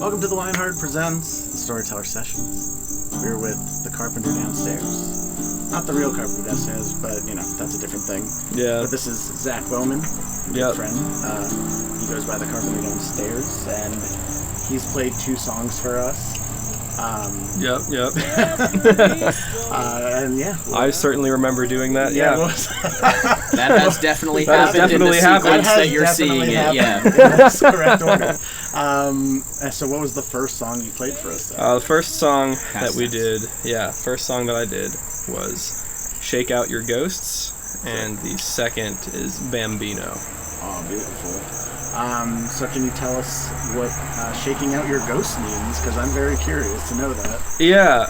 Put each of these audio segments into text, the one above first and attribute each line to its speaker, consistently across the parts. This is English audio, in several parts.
Speaker 1: Welcome to theLionhearted presents the Storyteller Sessions. We're with the carpenter downstairs. Not the real carpenter downstairs, but, you know, that's a different thing.
Speaker 2: Yeah.
Speaker 1: But this is Zach Bowman, my friend. He goes by the carpenter downstairs, and he's played 2 songs for us.
Speaker 2: Yep.
Speaker 1: And yeah.
Speaker 2: I certainly remember doing that,
Speaker 1: Yeah.
Speaker 3: That has definitely happened in the sequence that you're seeing it, yeah.
Speaker 1: That's the correct order. So what was the first song you played for us then?
Speaker 2: The first song that I did was Shake Out Your Ghosts, and the second is Bambino.
Speaker 1: Oh, beautiful. So can you tell us what shaking out your ghost means? Because I'm very curious to know that.
Speaker 2: Yeah,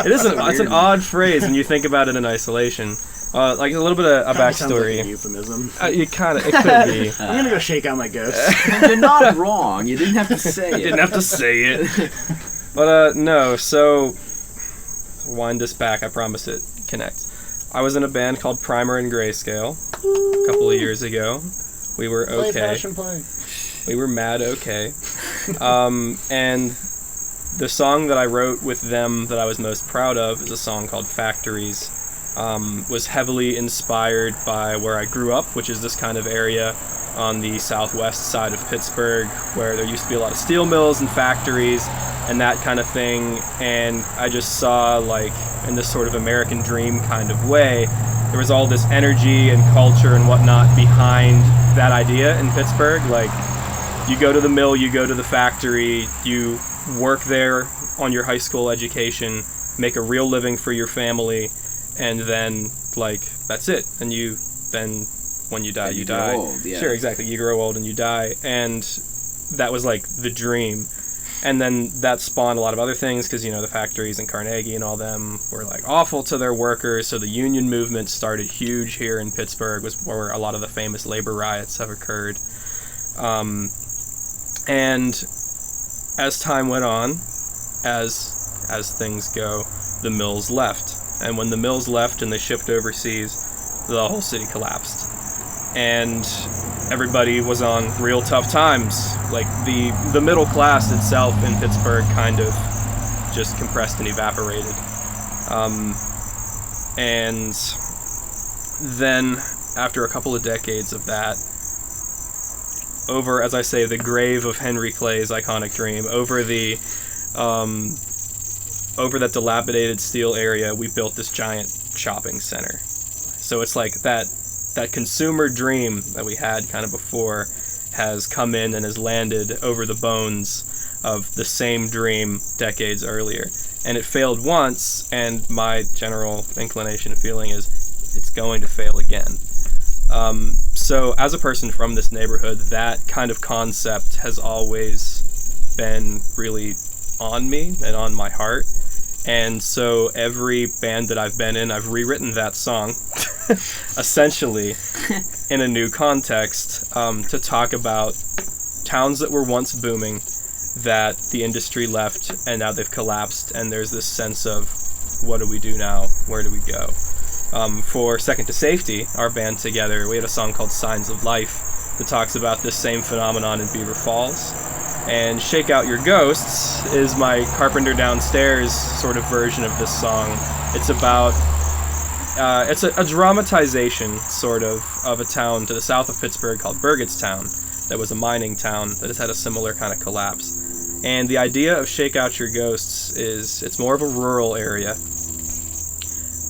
Speaker 2: it's an odd phrase when you think about it in isolation. Like a little bit of a backstory.
Speaker 1: Like a euphemism.
Speaker 2: It could be.
Speaker 1: I'm gonna go shake out my ghost.
Speaker 3: You're not wrong. You didn't have to say it.
Speaker 2: Didn't have to say it. But no. So wind this back. I promise it connects. I was in a band called Primer and Grayscale a couple of years ago. We were okay. We were mad okay. And the song that I wrote with them that I was most proud of is a song called Factories. Was heavily inspired by where I grew up, which is this kind of area on the southwest side of Pittsburgh where there used to be a lot of steel mills and factories and that kind of thing. And I just saw, like, in this sort of American dream kind of way, there was all this energy and culture and whatnot behind that idea in Pittsburgh. Like, you go to the mill, you go to the factory, you work there on your high school education, make a real living for your family, and then, like, that's it. And you then, when you die, you die.
Speaker 3: Grow old, yeah.
Speaker 2: Sure, exactly. You grow old and you die. And that was, like, the dream. And then that spawned a lot of other things because, you know, the factories in Carnegie and all them were, like, awful to their workers. So the union movement started huge here in Pittsburgh, was where a lot of the famous Labor Riots have occurred. And as time went on, as things go, the mills left. And when the mills left and they shipped overseas, the whole city collapsed. And everybody was on real tough times. Like, the middle class itself in Pittsburgh kind of just compressed and evaporated. And then, after a couple of decades of that, over, as I say, the grave of Henry Clay's iconic dream, over that dilapidated steel area, we built this giant shopping center. So it's like that consumer dream that we had kind of before has come in and has landed over the bones of the same dream decades earlier. And it failed once, and my general inclination and feeling is it's going to fail again. So as a person from this neighborhood, that kind of concept has always been really on me and on my heart. And so every band that I've been in, I've rewritten that song, essentially, in a new context, to talk about towns that were once booming, that the industry left, and now they've collapsed, and there's this sense of, what do we do now? Where do we go? For Second to Safety, our band together, we had a song called Signs of Life that talks about this same phenomenon in Beaver Falls. And Shake Out Your Ghosts is my Carpenter Downstairs sort of version of this song. It's about, it's a dramatization, sort of a town to the south of Pittsburgh called Burgettstown that was a mining town that has had a similar kind of collapse. And the idea of Shake Out Your Ghosts is, it's more of a rural area.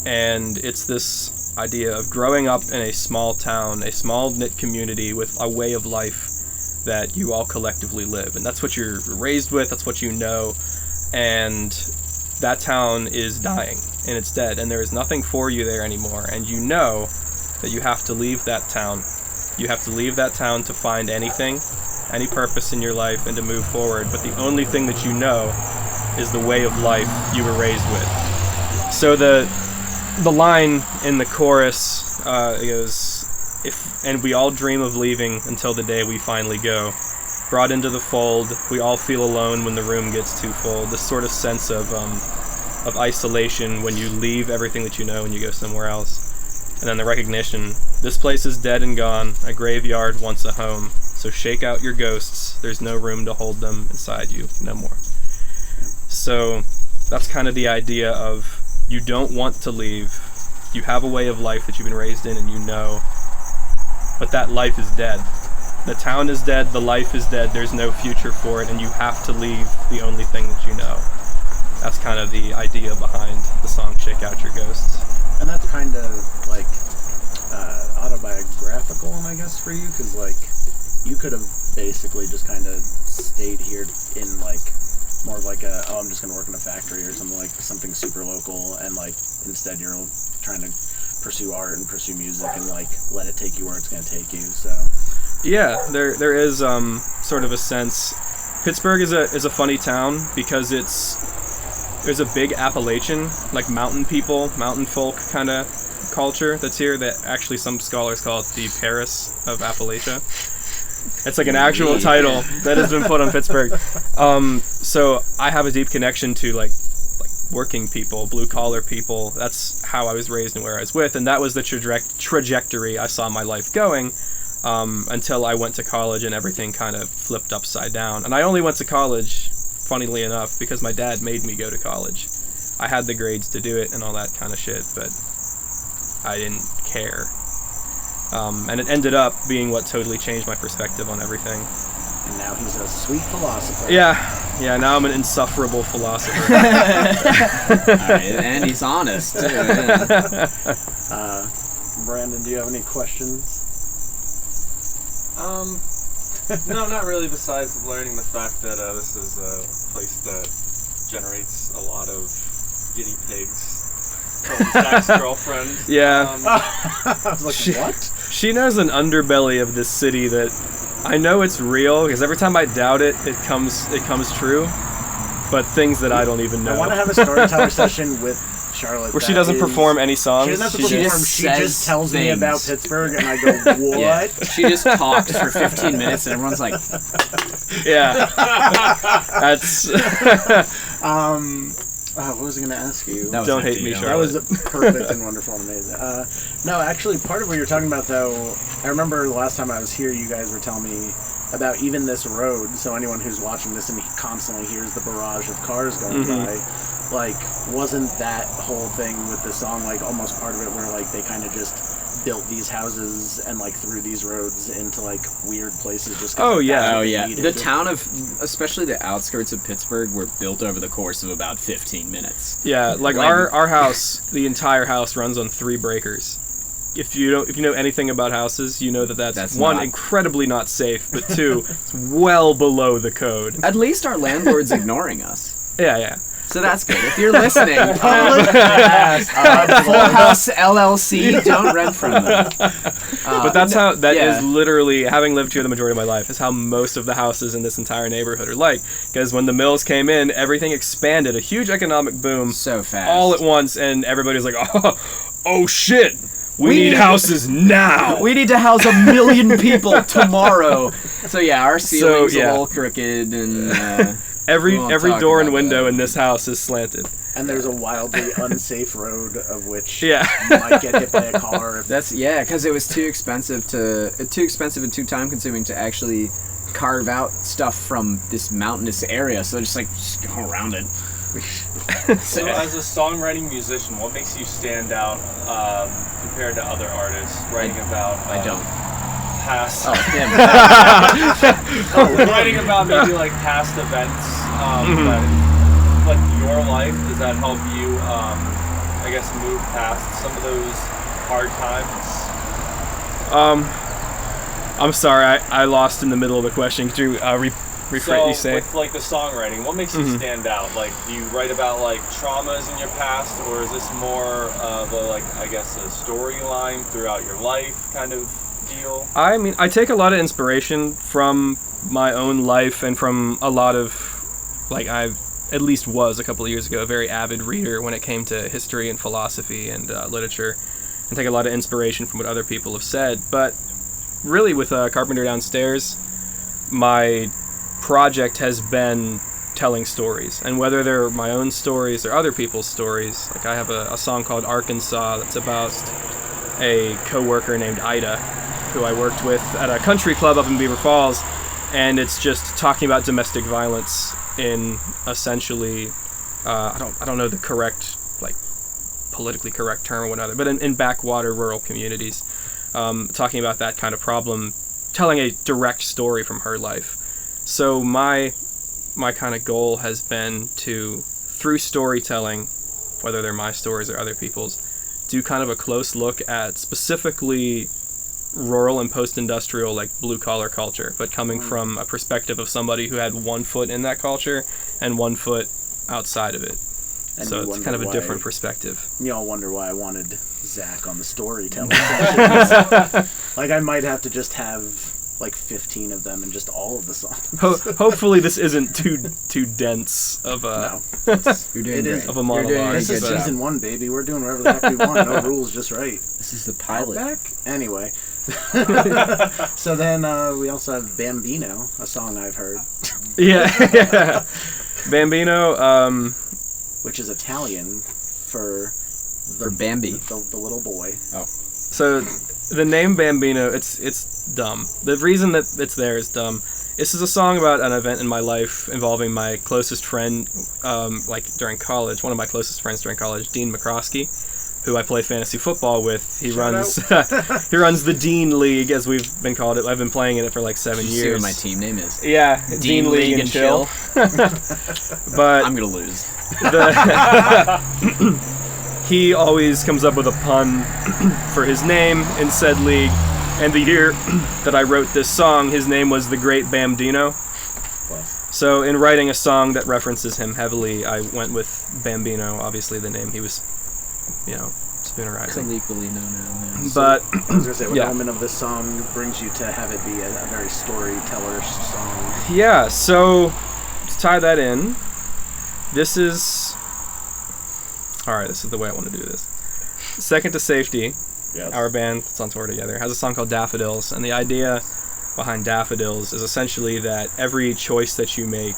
Speaker 2: And it's this idea of growing up in a small town, a small knit community with a way of life that you all collectively live. And that's what you're raised with, that's what you know, and that town is dying, and it's dead, and there is nothing for you there anymore, and you know that you have to leave that town. You have to leave that town to find anything, any purpose in your life, and to move forward, but the only thing that you know is the way of life you were raised with. So the line in the chorus goes, and we all dream of leaving until the day we finally go. Brought into the fold, we all feel alone when the room gets too full. This sort of sense of isolation when you leave everything that you know and you go somewhere else. And then the recognition, this place is dead and gone, a graveyard once a home. So shake out your ghosts. There's no room to hold them inside you no more. So that's kind of the idea of you don't want to leave. You have a way of life that you've been raised in and you know, but that life is dead. The town is dead, the life is dead, there's no future for it, and you have to leave the only thing that you know. That's kind of the idea behind the song Shake Out Your Ghosts.
Speaker 1: And that's kind of like autobiographical, I guess, for you, because like you could have basically just kind of stayed here in like more of like I'm just gonna work in a factory or something super local, and like instead you're trying to pursue art and pursue music and like let it take you where it's gonna take you. So
Speaker 2: yeah, there is sort of a sense. Pittsburgh is a funny town because there's a big Appalachian, like mountain people, mountain folk kind of culture that's here, that actually some scholars call it the Paris of Appalachia. It's like an actual title that has been put on Pittsburgh. So I have a deep connection to like working people, blue collar people. That's how I was raised and where I was with, and that was the trajectory I saw my life going until I went to college and everything kind of flipped upside down. And I only went to college, funnily enough, because my dad made me go to college. I had the grades to do it and all that kind of shit, but I didn't care. And it ended up being what totally changed my perspective on everything.
Speaker 1: And now he's a sweet philosopher.
Speaker 2: Yeah, now I'm an insufferable philosopher.
Speaker 3: And he's honest, too. Yeah.
Speaker 1: Brandon, do you have any questions?
Speaker 4: No, not really, besides learning the fact that this is a place that generates a lot of guinea pigs. Zack's girlfriend.
Speaker 2: Yeah.
Speaker 1: I was like, what?
Speaker 2: She knows an underbelly of this city that I know it's real, because every time I doubt it, it comes true. But things that I don't even know.
Speaker 1: I want to have a storyteller session with Charlotte.
Speaker 2: Where she doesn't perform any songs.
Speaker 1: She doesn't have to perform. She just tells me about Pittsburgh, and I go, what?
Speaker 3: Yeah. She just talks for 15 minutes, and everyone's like...
Speaker 2: Yeah. That's...
Speaker 1: what was I going to ask you?
Speaker 2: Don't hate me, Charlotte.
Speaker 1: That was perfect and wonderful and amazing. No, actually, part of what you're talking about, though, I remember the last time I was here, you guys were telling me about even this road. So anyone who's watching this and he constantly hears the barrage of cars going by, like, wasn't that whole thing with the song, like, almost part of it where, like, they kind of just built these houses and, like, threw these roads into, like, weird places just 'cause
Speaker 3: The town of, especially the outskirts of Pittsburgh, were built over the course of about 15 minutes.
Speaker 2: Yeah, like our house, the entire house runs on 3 breakers. If you know anything about houses, you know that's one, incredibly not safe, but 2, it's well below the code.
Speaker 3: At least our landlord's ignoring us.
Speaker 2: Yeah.
Speaker 3: So that's good. If you're listening, Full House LLC, don't rent from them.
Speaker 2: But that's how is literally, having lived here the majority of my life, is how most of the houses in this entire neighborhood are like. Because when the mills came in, everything expanded, a huge economic boom,
Speaker 3: so fast,
Speaker 2: all at once, and everybody's like, oh shit. We need houses now.
Speaker 3: We need to house 1 million people tomorrow. So yeah, our ceiling's a little crooked, and
Speaker 2: every door and window in this house is slanted.
Speaker 1: And there's a wildly unsafe road of which you might get hit by a car.
Speaker 3: Because it was too expensive and too time consuming to actually carve out stuff from this mountainous area. So just go around it.
Speaker 4: So as a songwriting musician, what makes you stand out compared to other artists writing about past writing about maybe like past events, like your life? Does that help you I guess move past some of those hard times?
Speaker 2: I'm sorry, I lost in the middle of the question. Could you
Speaker 4: with like the songwriting, what makes you stand out? Like, do you write about like traumas in your past, or is this more of a a storyline throughout your life kind of deal?
Speaker 2: I mean, I take a lot of inspiration from my own life and from a lot of, I at least was a couple of years ago a very avid reader when it came to history and philosophy and literature, and take a lot of inspiration from what other people have said. But really, with Carpenter Downstairs, my project has been telling stories, and whether they're my own stories or other people's stories. Like, I have a song called Arkansas that's about a co-worker named Ida who I worked with at a country club up in Beaver Falls, and it's just talking about domestic violence in essentially, I don't know the correct, like, politically correct term or whatever, but in backwater rural communities, talking about that kind of problem, telling a direct story from her life. So my kind of goal has been to, through storytelling, whether they're my stories or other people's, do kind of a close look at specifically rural and post-industrial, like, blue-collar culture, but coming from a perspective of somebody who had one foot in that culture and one foot outside of it.
Speaker 1: And
Speaker 2: so it's kind of a different perspective.
Speaker 1: You all wonder why I wanted Zach on the Storyteller Sessions. Like, I might have to just have like 15 of them and just all of the songs.
Speaker 2: Hopefully this isn't too dense of a
Speaker 3: You're doing great.
Speaker 2: of a monologue.
Speaker 1: This is season 1, baby. We're doing whatever the heck we want. No rules, just right.
Speaker 3: This is the pilot.
Speaker 1: Back? Anyway. So then we also have Bambino, a song I've heard.
Speaker 2: Yeah. Bambino,
Speaker 1: which is Italian for
Speaker 3: Bambi,
Speaker 1: the little boy.
Speaker 3: Oh.
Speaker 2: So the name Bambino, it's dumb. The reason that it's there is dumb. This is a song about an event in my life involving my closest friend, like during college. One of my closest friends during college, Dean McCroskey, who I play fantasy football with. He runs the Dean League, as we've been called it. I've been playing in it for like 7 years.
Speaker 3: See what my team name is?
Speaker 2: Yeah, Dean League and Chill. But
Speaker 3: I'm gonna lose.
Speaker 2: He always comes up with a pun for his name in said league. And the year that I wrote this song, his name was the Great Bambino. So in writing a song that references him heavily, I went with Bambino, obviously the name he was, spoonerizing.
Speaker 3: Colloquially known as.
Speaker 2: But
Speaker 1: I was going to say, what element of this song brings you to have it be a very storyteller-ish song?
Speaker 2: Yeah, so to tie that in, this is the way I want to do this. Second to Safety, our band that's on tour together, has a song called Daffodils, and the idea behind Daffodils is essentially that every choice that you make,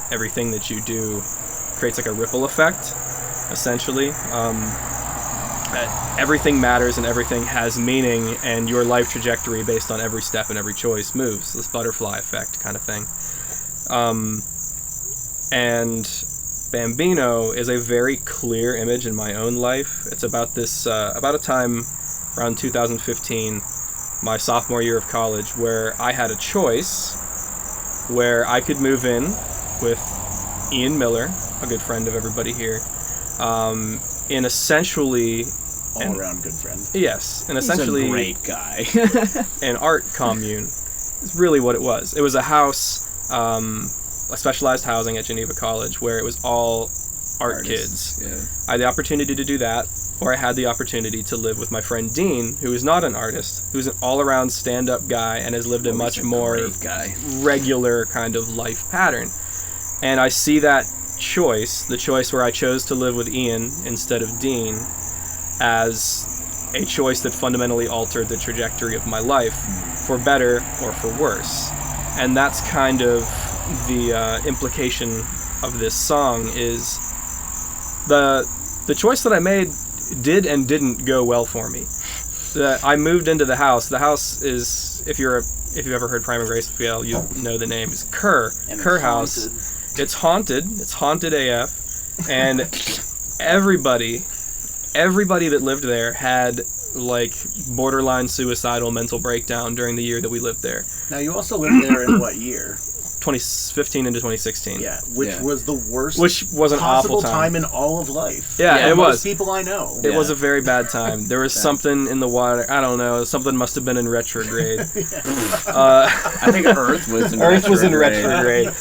Speaker 2: everything that you do, creates like a ripple effect, essentially. Everything matters and everything has meaning, and your life trajectory based on every step and every choice moves. This butterfly effect kind of thing. And Bambino is a very clear image in my own life. It's about this, about a time around 2015, my sophomore year of college, where I had a choice where I could move in with Ian Miller, a good friend of everybody here, in essentially...
Speaker 1: All-around good friend.
Speaker 2: Yes, and essentially...
Speaker 3: He's a great guy.
Speaker 2: an art commune. It's really what it was. It was a house, a specialized housing at Geneva College, where it was all art kids.
Speaker 3: Yeah.
Speaker 2: I had the opportunity to do that, or I had the opportunity to live with my friend Dean, who is not an artist, who's an all-around stand-up guy and has lived a much more regular kind of life pattern. And I see that choice, the choice where I chose to live with Ian instead of Dean, as a choice that fundamentally altered the trajectory of my life, for better or for worse. And that's kind of the implication of this song, is the choice that I made did and didn't go well for me. I moved into the house. The house is, if you've ever heard Prime and Grace PL, you know the name is Kerr House. It's haunted. It's haunted AF, and everybody that lived there had like borderline suicidal mental breakdown during the year that we lived there.
Speaker 1: Now you also lived there in what year?
Speaker 2: 2015 into 2016.
Speaker 1: Yeah, which was the worst.
Speaker 2: Which was an awful time
Speaker 1: in all of life.
Speaker 2: Yeah, it was.
Speaker 1: Most people I know.
Speaker 2: It was a very bad time. There was something in the water. I don't know. Something must have been in retrograde.
Speaker 3: I think Earth was in retrograde.
Speaker 2: Earth was in retrograde.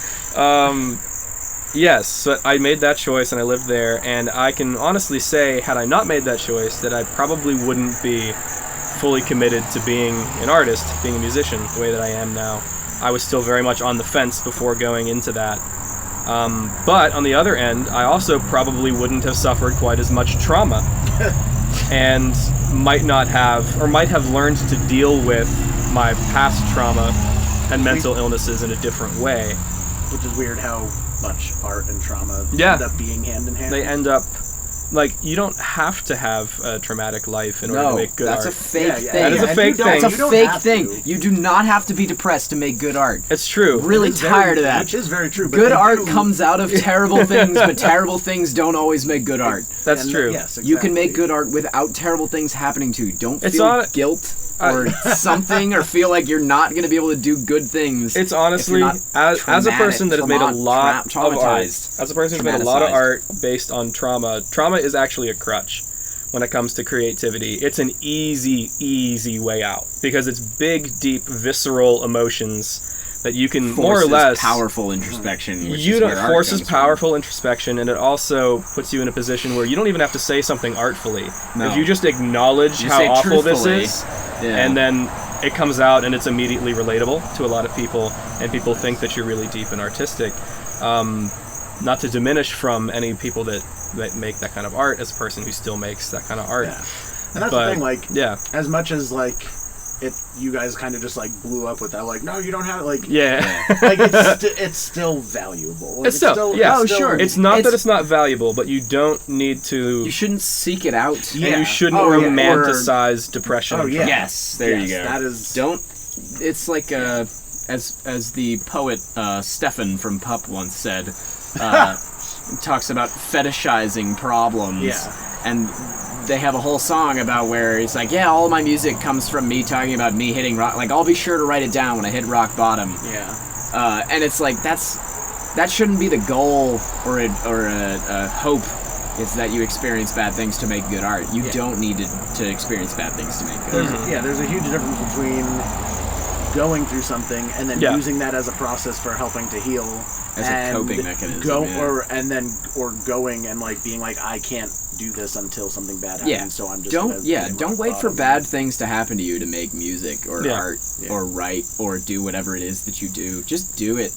Speaker 2: Yes, but I made that choice and I lived there, and I can honestly say, had I not made that choice, that I probably wouldn't be fully committed to being an artist, being a musician, the way that I am now. I was still very much on the fence before going into that. But on the other end, I also probably wouldn't have suffered quite as much trauma, and might have learned to deal with my past trauma and mental illnesses in a different way.
Speaker 1: Which is weird how much art and trauma
Speaker 2: end
Speaker 1: up being hand in hand.
Speaker 2: They end up like, you don't have to have a traumatic life in order to make good art.
Speaker 3: that's a fake thing.
Speaker 2: That is a fake thing.
Speaker 3: That's a
Speaker 1: You don't
Speaker 3: fake
Speaker 1: have
Speaker 3: thing.
Speaker 1: to.
Speaker 3: You do not have to be depressed to make good art.
Speaker 2: It's true.
Speaker 3: Really
Speaker 1: It is
Speaker 3: tired of that.
Speaker 1: Which is very true. But
Speaker 3: Good
Speaker 1: they
Speaker 3: art
Speaker 1: do-
Speaker 3: comes out of terrible things, but terrible things don't always make good art.
Speaker 2: That's
Speaker 1: and
Speaker 2: true.
Speaker 1: Yes, exactly.
Speaker 3: You can make good art without terrible things happening to you. Don't
Speaker 2: It's
Speaker 3: feel
Speaker 2: not-
Speaker 3: guilt or something, or feel like you're not going to be able to do good things.
Speaker 2: It's
Speaker 3: if
Speaker 2: honestly,
Speaker 3: you're not
Speaker 2: as a person that has made a lot of art,
Speaker 3: traumatized.
Speaker 2: as a person who's made a lot of
Speaker 3: Traumatized.
Speaker 2: art based on trauma is actually a crutch when it comes to creativity. It's an easy way out because it's big, deep, visceral emotions that you can more or
Speaker 3: Forces
Speaker 2: less
Speaker 3: powerful introspection. Which
Speaker 2: you
Speaker 3: is
Speaker 2: don't
Speaker 3: where art
Speaker 2: forces
Speaker 3: comes from.
Speaker 2: powerful introspection, and it also puts you in a position where you don't even have to say something artfully.
Speaker 3: No.
Speaker 2: If you just acknowledge
Speaker 3: You
Speaker 2: how
Speaker 3: say
Speaker 2: awful this
Speaker 3: truthfully.
Speaker 2: is,
Speaker 3: Yeah.
Speaker 2: and then it comes out and it's immediately relatable to a lot of people, and people think that you're really deep and artistic. Not to diminish from any people that make that kind of art as a person who still makes that kind of art.
Speaker 1: Yeah. And that's
Speaker 2: But,
Speaker 1: the thing, like,
Speaker 2: yeah.
Speaker 1: as much as, like, you guys kind of just, like, blew up with that, like, no, you don't have, like,
Speaker 2: Yeah.
Speaker 1: like, it's still valuable. Like,
Speaker 2: It's still, yeah.
Speaker 3: Oh, sure.
Speaker 2: It's not that
Speaker 3: It's-
Speaker 2: it's not valuable, but you don't need to,
Speaker 3: You shouldn't seek it out.
Speaker 1: Yeah.
Speaker 2: and you shouldn't
Speaker 1: Oh, yeah.
Speaker 2: romanticize depression.
Speaker 1: Oh,
Speaker 2: and
Speaker 1: yeah.
Speaker 2: trauma.
Speaker 3: Yes, there you
Speaker 1: Yes,
Speaker 3: go.
Speaker 1: that is...
Speaker 3: Don't. It's like as the poet Stefan from Pup once said. Talks about fetishizing problems.
Speaker 1: Yeah.
Speaker 3: And they have a whole song about where he's like, yeah, all my music comes from me talking about me hitting rock. Like, I'll be sure to write it down when I hit rock bottom.
Speaker 1: Yeah.
Speaker 3: And it's like that shouldn't be the goal or a hope. Is that you experience bad things to make good art. You don't need to experience bad things to make good art.
Speaker 1: There's a huge difference between going through something and then
Speaker 2: Yeah.
Speaker 1: using that as a process for helping to heal.
Speaker 3: As a
Speaker 1: and
Speaker 3: coping mechanism, yeah.
Speaker 1: or going and like being like, I can't do this until something bad happens,
Speaker 3: Yeah.
Speaker 1: so I'm just gonna
Speaker 3: Don't wait for bad things to happen to you to make music or
Speaker 2: Yeah.
Speaker 3: art or write or do whatever it is that you do. Just do it.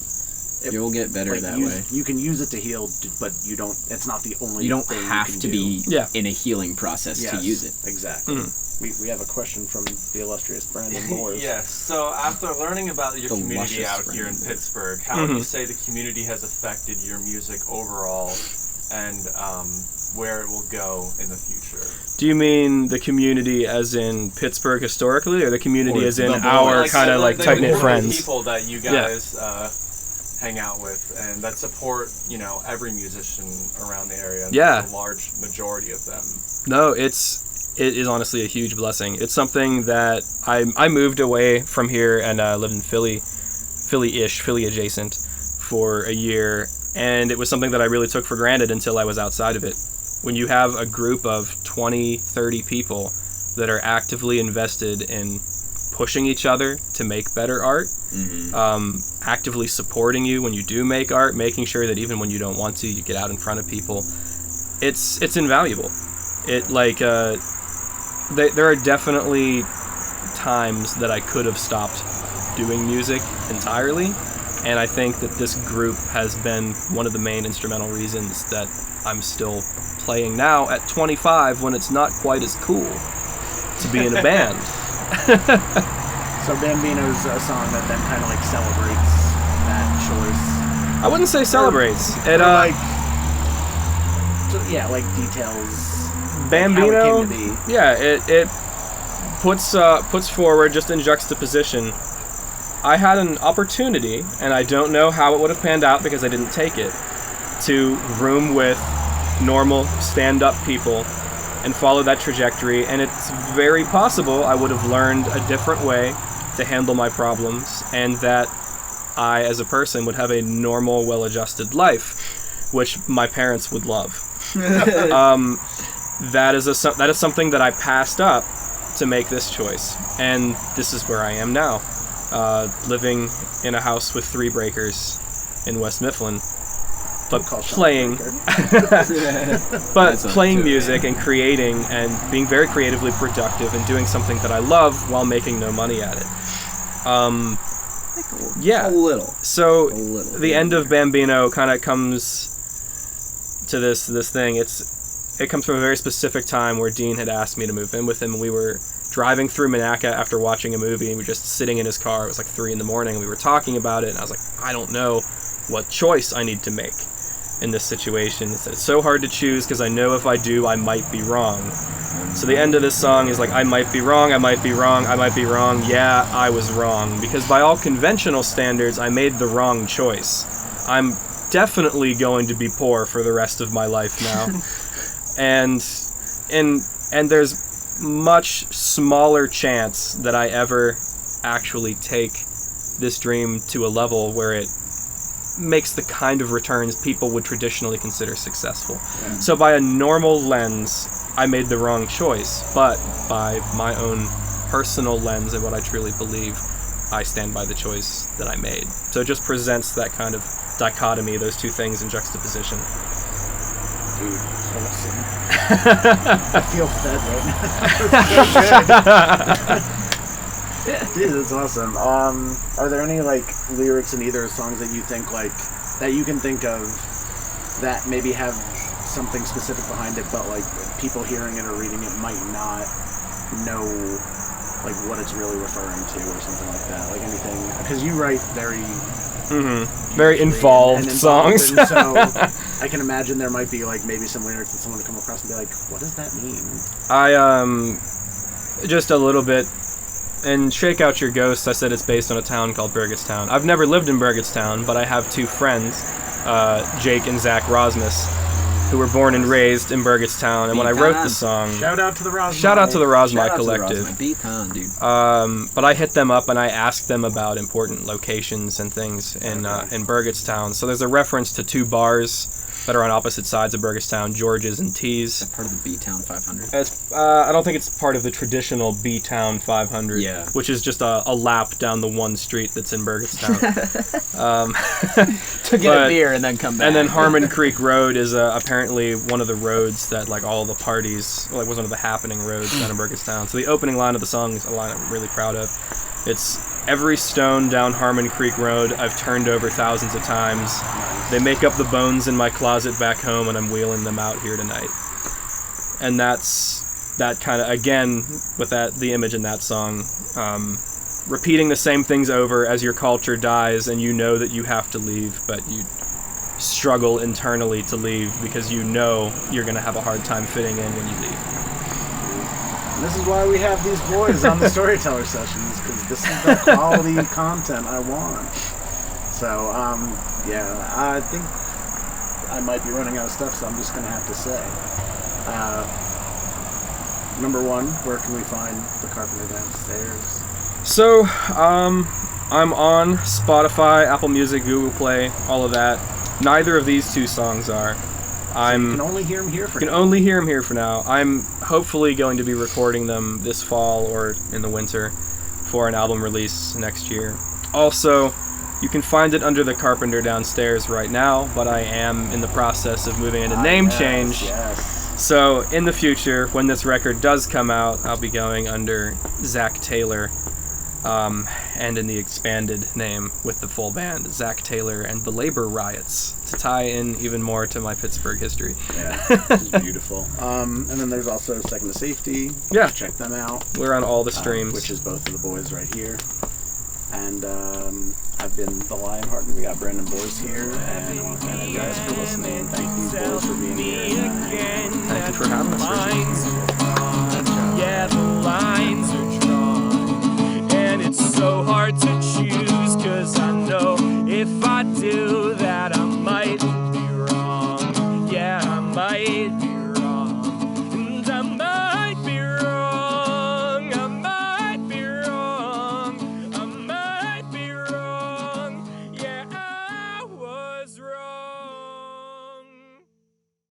Speaker 3: You'll get better
Speaker 1: Like,
Speaker 3: that
Speaker 1: use-
Speaker 3: way.
Speaker 1: You can use it to heal, but you don't. It's not the only.
Speaker 3: You don't
Speaker 1: thing
Speaker 3: have
Speaker 1: can
Speaker 3: to
Speaker 1: do.
Speaker 3: be
Speaker 2: Yeah.
Speaker 3: in a healing process to
Speaker 1: Yes,
Speaker 3: use it.
Speaker 1: Exactly. We have a question from the illustrious Brandon Moores.
Speaker 4: Yes. So after learning about your
Speaker 3: The
Speaker 4: community
Speaker 3: luscious
Speaker 4: out here in
Speaker 3: Brandon.
Speaker 4: Pittsburgh, how would you say the community has affected your music overall, and where it will go in the future?
Speaker 2: Do you mean the community as in Pittsburgh historically, or the community
Speaker 3: Or
Speaker 2: as in
Speaker 3: the
Speaker 2: our
Speaker 3: boys?
Speaker 2: kind of like
Speaker 4: the
Speaker 2: tight knit
Speaker 4: group of
Speaker 2: friends?
Speaker 4: people that you guys hang out with and that support, every musician around the area. And
Speaker 2: Yeah.
Speaker 4: there's a large majority of them.
Speaker 2: No, it is honestly a huge blessing. It's something that I moved away from here and lived in Philly adjacent for a year, and it was something that I really took for granted until I was outside of it. When you have a group of 20, 30 people that are actively invested in pushing each other to make better art, actively supporting you when you do make art, making sure that even when you don't want to, you get out in front of people, it's invaluable. There are definitely times that I could have stopped doing music entirely, and I think that this group has been one of the main instrumental reasons that I'm still playing now at 25 when it's not quite as cool to be in a band.
Speaker 1: So Bambino's a song that then kind of like celebrates that choice.
Speaker 2: I wouldn't say celebrates. It
Speaker 1: like details.
Speaker 2: Bambino,
Speaker 1: how it came to be.
Speaker 2: yeah, it puts forward just in juxtaposition. I had an opportunity, and I don't know how it would have panned out because I didn't take it, to room with normal stand-up people and follow that trajectory, and it's very possible I would have learned a different way to handle my problems, and that I, as a person, would have a normal, well-adjusted life, which my parents would love. That is something that I passed up to make this choice, and this is where I am now, living in a house with 3 breakers in West Mifflin, but playing music and creating and being very creatively productive and doing something that I love while making no money at it. Yeah.
Speaker 3: A little.
Speaker 2: So
Speaker 3: little.
Speaker 2: the end of Bambino kind of comes to this thing. It comes from a very specific time where Dean had asked me to move in with him, and we were driving through Monaca after watching a movie, and we were just sitting in his car. It was like 3 a.m, and we were talking about it, and I was like, I don't know what choice I need to make. in this situation. It's so hard to choose because I know if I do, I might be wrong. So the end of this song is like, I might be wrong, I might be wrong, I might be wrong. Yeah, I was wrong. Because by all conventional standards, I made the wrong choice. I'm definitely going to be poor for the rest of my life now. and there's much smaller chance that I ever actually take this dream to a level where it makes the kind of returns people would traditionally consider successful. Yeah. So by a normal lens, I made the wrong choice, but by my own personal lens and what I truly believe, I stand by the choice that I made. So it just presents that kind of dichotomy, those two things in juxtaposition.
Speaker 1: Dude, awesome. I feel fed right now. Dude, that's awesome. Are there any like lyrics in either songs that you think like that you can think of that maybe have something specific behind it, but like people hearing it or reading it might not know like what it's really referring to or something like that? Like anything, because you write very
Speaker 2: involved songs.
Speaker 1: And so I can imagine there might be like maybe some lyrics that someone would come across and be like, what does that mean?
Speaker 2: Just a little bit. In Shake Out Your Ghost, I said it's based on a town called Burgettstown. I've never lived in Burgettstown, but I have two friends, Jake and Zach Rosmus, who were born and raised in Burgettstown. And when I wrote the song,
Speaker 1: shout out to the Rosmy
Speaker 2: Collective. But I hit them up and I asked them about important locations and things in Burgettstown. So there's a reference to two bars that are on opposite sides of Burgettstown, George's and T's.
Speaker 3: Is that part of the B-Town 500?
Speaker 2: I don't think it's part of the traditional B-Town 500, which is just a lap down the one street that's in Burgettstown.
Speaker 3: To get a beer and then come back.
Speaker 2: And then Harmon Creek Road is apparently one of the roads that like all the parties, like was one of the happening roads down in Burgettstown. So the opening line of the song is a line I'm really proud of. It's every stone down Harmon Creek Road I've turned over thousands of times. They make up the bones in my closet back home and I'm wheeling them out here tonight. And that's that kind of, again, with the image in that song, repeating the same things over as your culture dies and you know that you have to leave, but you struggle internally to leave because you know you're going to have a hard time fitting in when you leave.
Speaker 1: And this is why we have these boys on the Storyteller Sessions, because this is the quality content I want. So, I think I might be running out of stuff, so I'm just going to have to say. Number one, where can we find the Carpenter Downstairs?
Speaker 2: So, I'm on Spotify, Apple Music, Google Play, all of that. Neither of these two songs are.
Speaker 1: You can only hear them here for now.
Speaker 2: Only hear them here for now. I'm hopefully going to be recording them this fall or in the winter for an album release next year. Also, you can find it under the Carpenter Downstairs right now, but I am in the process of moving into name change.
Speaker 1: Yes.
Speaker 2: So in the future, when this record does come out, I'll be going under Zack Tayler, and in the expanded name with the full band, Zack Tayler and the Labor Riots, to tie in even more to my Pittsburgh history.
Speaker 1: Yeah, it's beautiful. And then there's also Second to Safety.
Speaker 2: Yeah.
Speaker 1: Check them out.
Speaker 2: We're on all the streams.
Speaker 1: Which is both of the boys right here. And I've been theLionhearted. We got Brandon Boyce here. And I want to thank you guys for listening. Thank these boys for being here.
Speaker 2: Thank you for having us, Richard.